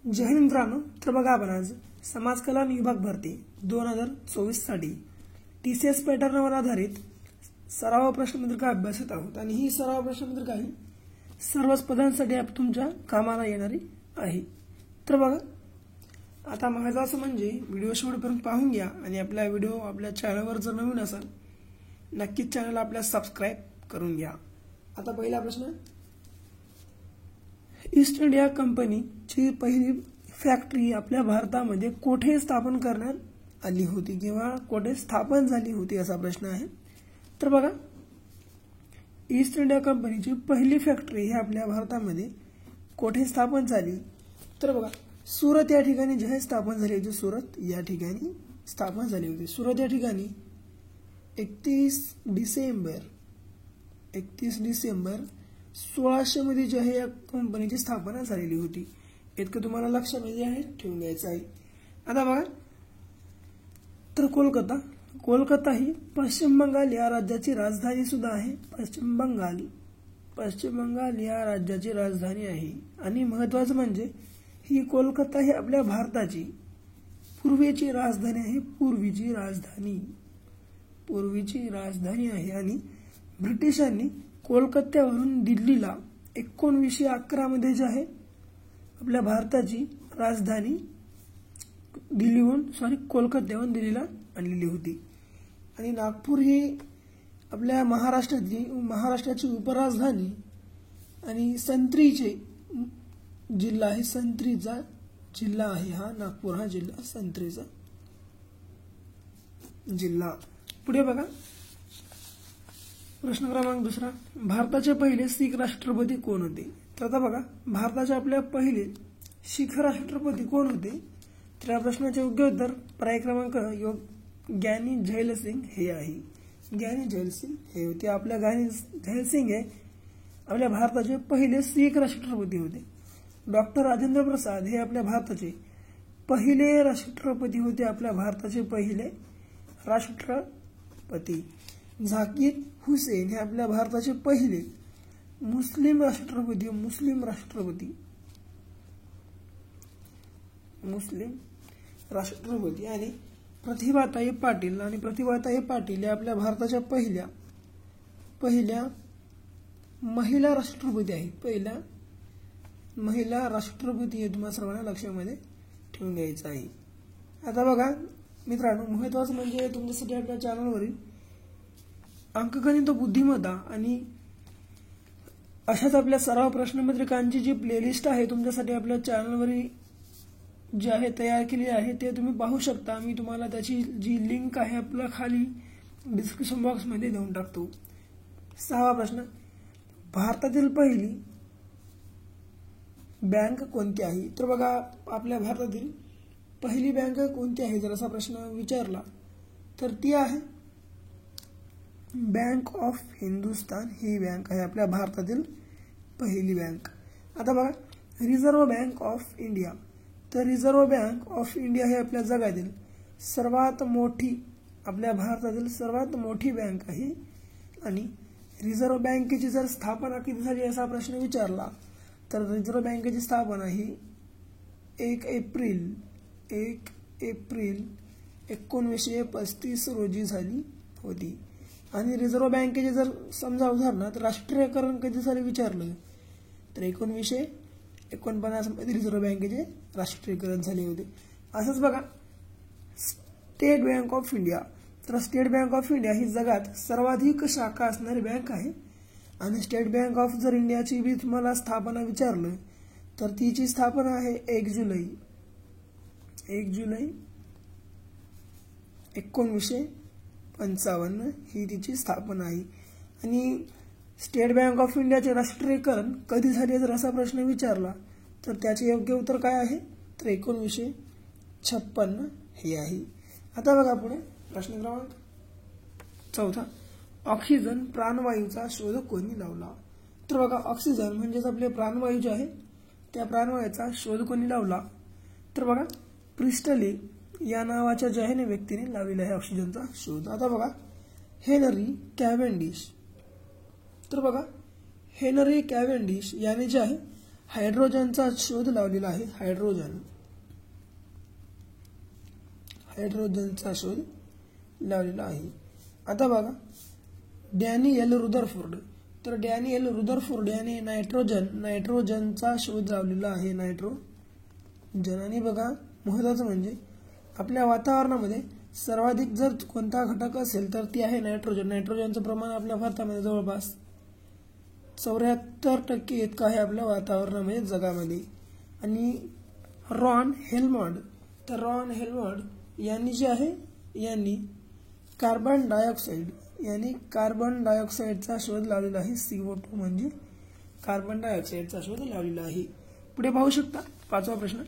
जय हिंद मित्रांनो. तर बघा आपण आज समाज कल्याण विभाग भरती 2024 साठी TCS पॅटर्नवर आधारित सराव प्रश्नपत्रिका अभ्यासत आहोत आणि ही सराव प्रश्नपत्रिका ही सर्वच पदांसाठी तुमच्या कामाला येणारी आहे. तर बघा आता महत्त्वाचं म्हणजे व्हिडिओ शेवटपर्यंत पाहून घ्या आणि आपल्या चॅनलवर जर नवीन असाल नक्कीच चॅनल आपल्या सबस्क्राइब करून घ्या. आता पहिला प्रश्न, ईस्ट इंडिया कंपनीची पहिली फॅक्टरी आपल्या भारतामध्ये कोठे स्थापन करण्यात आली होती किंवा कोठे स्थापन झाली होती असा प्रश्न आहे. तर बघा ईस्ट इंडिया कंपनीची पहिली फॅक्टरी ही आपल्या भारतामध्ये कोठे स्थापन झाली. तर बघा सुरत या ठिकाणी जे स्थापन झाली होती, सुरत या ठिकाणी स्थापन झाली होती. सुरत या ठिकाणी 31 डिसेंबर 1600 मध्ये जे आहे या कंपनीची स्थापना झालेली होती. इतकं तुम्हाला लक्षामध्ये आहे ठेवून घ्यायचं आहे. आता बघा तर कोलकाता ही पश्चिम बंगाल या राज्याची राजधानी सुद्धा आहे. पश्चिम बंगाल या राज्याची राजधानी आहे आणि महत्त्वाचं म्हणजे ही कोलकाता ही आपल्या भारताची पूर्वीची राजधानी आहे. पूर्वीची राजधानी आहे आणि ब्रिटिशांनी कोलकात्यावरून दिल्लीला 1911 मध्ये जे आहे आपल्या भारताची राजधानी कोलकात्यावरून दिल्लीला आणलेली होती. आणि नागपूर ही आपल्या महाराष्ट्राची उपराजधानी आणि संत्रीचे जिल्हा आहे. संत्रीचा जिल्हा आहे हा नागपूर, हा जिल्हा संत्रीचा जिल्हा. पुढे बघा प्रश्न क्रमांक दुसरा, भारताचे पहिले शीख राष्ट्रपती कोण होते. तर आता बघा भारताचे आपले पहिले शीख राष्ट्रपती कोण होते. तर या प्रश्नाचे योग्य उत्तर पर्याय क्रमांक ज्ञानी झैल सिंग हे आहे. ज्ञानी झैल सिंग हे होते. आपल्या ज्ञानी झैल सिंग हे आपल्या भारताचे पहिले शीख राष्ट्रपती होते. डॉक्टर राजेंद्र प्रसाद हे आपल्या भारताचे पहिले राष्ट्रपती होते. आपल्या भारताचे पहिले राष्ट्रपती. झाकीर हुसेन हे आपल्या भारताचे पहिले मुस्लिम राष्ट्रपती आणि प्रतिभाताई पाटील हे आपल्या भारताच्या पहिल्या महिला राष्ट्रपती आहेत. पहिल्या महिला राष्ट्रपती हे तुम्हाला सर्वांना लक्षामध्ये ठेवून घ्यायचं आहे. आता बघा मित्रांनो महत्त्वाचं म्हणजे तुमच्यासाठी आपल्या चॅनलवरील अंकगणित बुद्धिमत्ता आणि अशाच आपल्या सराव प्रश्नपत्रिकांची जी प्लेलिस्ट आहे तुमच्यासाठी आपल्या चॅनलवरील जे आहे तयार केली आहे ते तुम्ही पाहू शकता. मी तुम्हाला त्याची जी लिंक आहे आपल्या खाली डिस्क्रिप्शन बॉक्समध्ये देऊन टाकतो. 6वा प्रश्न, भारतातील पहिली बँक कोणती आहे. तर बघा आपल्या भारतातील पहिली बँक कोणती आहे जर असा प्रश्न विचारला तर ती आहे bank of Hindustan. He bank आहे आपल्या भारतातील पहिली बँक. आता बघा रिझर्व्ह बँक ऑफ इंडिया. तर रिझर्व्ह बँक ऑफ इंडिया ही आपल्या जगातील आपल्या भारतातील सर्वात मोठी बँक आहे. आणि रिझर्व्ह बँकेची जर स्थापना कधी झाली असा प्रश्न विचारला तर रिझर्व्ह बँकेची स्थापना ही 1 एप्रिल 1935 रोजी झाली होती. आणि रिझर्व्ह बँकेचे जर समजा उदाहरणार्थ राष्ट्रीयकरण कधी झाले विचारलं तर 1949 मध्ये रिझर्व्ह बँकेचे राष्ट्रीयकरण झाले होते. असंच बघा स्टेट बँक ऑफ इंडिया. तर स्टेट बँक ऑफ इंडिया ही जगात सर्वाधिक शाखा असणारी बँक आहे. आणि स्टेट बँक ऑफ जर इंडियाची बी तुम्हाला स्थापना विचारलं तर तिची स्थापना आहे 1 जुलै 1955 ही तिची स्थापना आहे. आणि स्टेट बँक ऑफ इंडियाचे राष्ट्रीयकरण कधी झाले जर असा प्रश्न विचारला तर त्याचे योग्य उत्तर काय आहे तर 1956 हे आहे. आता बघा पुढे प्रश्न क्रमांक 4, ऑक्सिजन प्राणवायूचा शोध कोणी लावला. तर बघा ऑक्सिजन म्हणजेच आपले प्राणवायू जे आहे त्या प्राणवायूचा शोध कोणी लावला. तर बघा प्रिस्टले या नावाच्या जे आहे व्यक्तीने लावलेला आहे ऑक्सिजनचा शोध. आता बघा हेनरी कॅव्हेंडिश. तर बघा हेनरी कॅव्हेंडिश याने जे आहे हायड्रोजनचा शोध लावलेला आहे. हायड्रोजनचा शोध लावलेला आहे. आता बघा डॅनियल रुदरफोर्ड. तर डॅनियल रुदरफोर्ड याने नायट्रोजनचा शोध लावलेला आहे. नायट्रोजन. आणि बघा महत्त्वाचं म्हणजे आपल्या वातावरणामध्ये सर्वाधिक जर कोणता घटक असेल तर ती आहे नायट्रोजन. नायट्रोजनचं प्रमाण आपल्या भारतामध्ये जवळपास 74% इतकं आहे आपल्या वातावरणामध्ये, जगामध्ये. आणि रॉन हेल्मंड. तर रॉन हेल्मंड यांनी जे आहे यांनी कार्बन डायऑक्साईडचा शोध लावलेला आहे. CO2 म्हणजे कार्बन डायऑक्साईडचा शोध लावलेला आहे. पुढे पाहू शकता 5वा प्रश्न.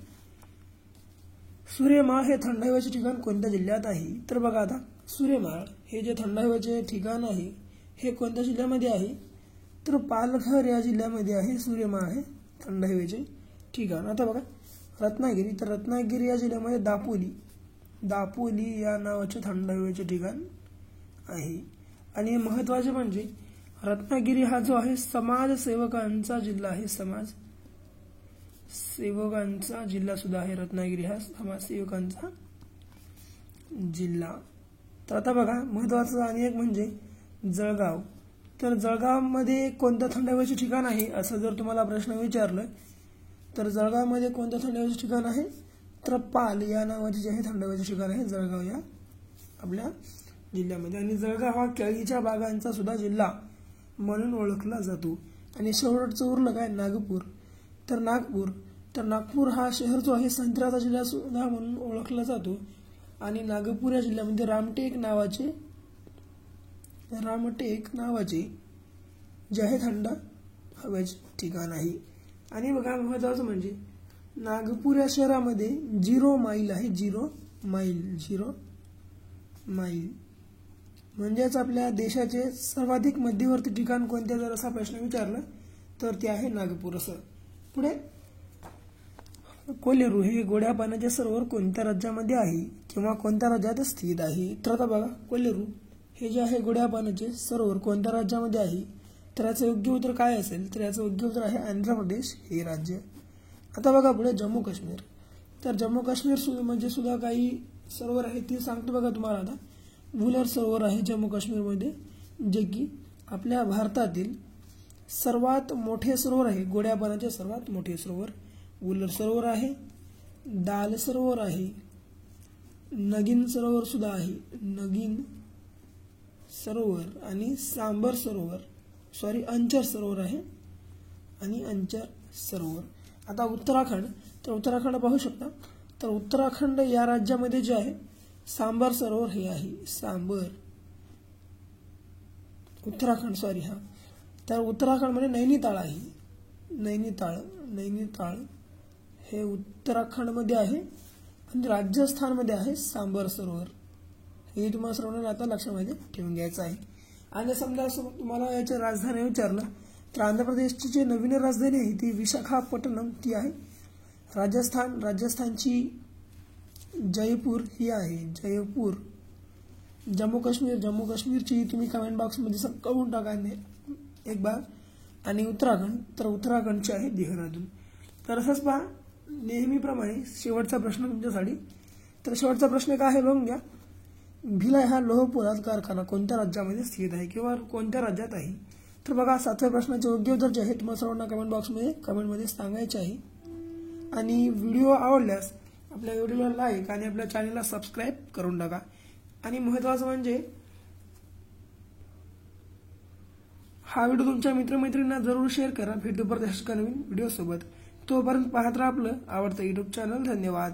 सूर्यमाळ हे थंड हवेचे ठिकाण कोणत्या जिल्ह्यात आहे? तर बघा आता सूर्यमाळ हे जे थंड हवेचे ठिकाण आहे हे कोणत्या जिल्ह्यामध्ये आहे? तर पालघर या जिल्ह्यामध्ये आहे सूर्यमाळ हे थंड हवेचे ठिकाण. आता बघा रत्नागिरी. तर रत्नागिरी या जिल्ह्यामध्ये दापोली या नावाचे थंड हवेचे ठिकाण आहे. आणि महत्त्वाचे म्हणजे रत्नागिरी हा जो आहे समाजसेवकांचा जिल्हा आहे. समाजसेवकांचा जिल्हा सुद्धा आहे. रत्नागिरी हा समाजसेवकांचा जिल्हा. तर आता बघा महत्त्वाचं आणि एक म्हणजे जळगाव. तर जळगावमध्ये कोणतं थंड हवेचे ठिकाण आहे असं जर तुम्हाला प्रश्न विचारलं तर जळगावमध्ये कोणतं थंड हवेचे ठिकाण आहे? तर पाल या नावाचे जे आहे थंड हवेचे ठिकाण आहे जळगाव या आपल्या जिल्ह्यामध्ये. आणि जळगाव हा केळीच्या बागांचा सुद्धा जिल्हा म्हणून ओळखला जातो. आणि शेवटचं उरलं काय? नागपूर. तर नागपूर हा शहर जो आहे संत्र्याचा जिल्हा सुद्धा म्हणून ओळखला जातो. आणि नागपूर या जिल्ह्यामध्ये रामटेक नावाचे जे आहे थंड हवेचे ठिकाण आहे. आणि बघा महत्त्वाचं म्हणजे नागपूर या शहरामध्ये 0 माईल आहे. 0 माईल म्हणजेच आपल्या देशाचे सर्वाधिक मध्यवर्ती ठिकाण कोणते जर असा प्रश्न विचारला तर ते आहे नागपूर. असं पुढे कोलेरू हे गोड्या पाण्याचे सरोवर कोणत्या राज्यामध्ये आहे किंवा कोणत्या राज्यात स्थित आहे? तर आता बघा कोलेरू हे जे आहे गोड्या पाण्याचे सरोवर कोणत्या राज्यामध्ये आहे? तर याचं योग्य उत्तर काय असेल? तर याचं योग्य उत्तर आहे आंध्र प्रदेश हे राज्य. आता बघा पुढे जम्मू काश्मीर. तर जम्मू काश्मीर म्हणजे सुद्धा काही सरोवर आहे ती सांगतो बघा तुम्हाला. आता वुलर सरोवर आहे जम्मू काश्मीरमध्ये जे की आपल्या भारतातील सर्वात मोठे सरोवर आहे. गोड्या पाण्याचे सर्वात मोठे सरोवर वुलर सरोवर आहे. दाल सरोवर आहे. नगीन सरोवर सुद्धा आहे. नगीन सरोवर आणि अंचर सरोवर आहे. आणि अंचर सरोवर. आता उत्तराखंड. तर उत्तराखंड पाहू शकता. तर उत्तराखंड या राज्यामध्ये जे आहे सांबर सरोवर हे आहे. उत्तराखंड तर उत्तराखंडमध्ये नैनिताळ आहे. नैनिताळ हे उत्तराखंडमध्ये आहे. आणि राजस्थानमध्ये आहे सांबर सरोवर. हे तुम्हाला सर्वांना आता लक्षामध्ये ठेवून घ्यायचं आहे. आणि समजा तुम्हाला याची राजधानी विचारलं तर आंध्र प्रदेशची जी नवीन राजधानी आहे ती विशाखापट्टणम ती आहे. राजस्थानची जयपूर ही आहे. जयपूर. जम्मू काश्मीरची तुम्ही कमेंट बॉक्समध्ये कळून टाका एक बार. आणि तर उत्तराखंडची आहे देहरादून. तर असंच पहा नेहमीप्रमाणे शेवटचा प्रश्न तुमच्यासाठी. तर शेवटचा प्रश्न काय आहे बघून घ्या. भिलाई हा लोहपोलाद कारखाना कोणत्या राज्यामध्ये स्थित आहे किंवा कोणत्या राज्यात आहे? तर बघा 7व्या प्रश्नाचे योग्य उत्तर जे आहे तुम्हाला सर्वांना कमेंटमध्ये सांगायचे आहे. आणि व्हिडिओ आवडल्यास आपल्या व्हिडिओला लाईक आणि आपल्या चॅनलला सबस्क्राईब करून टाका. आणि महत्त्वाचं म्हणजे हा व्हिडिओ तुमच्या मित्रमैत्रिणींना जरूर शेअर करा. भेटू परत अशाच नवीन व्हिडिओ सोबत. तोपर्यंत पाहत राहा आपलं आवडतं YouTube चॅनल. धन्यवाद.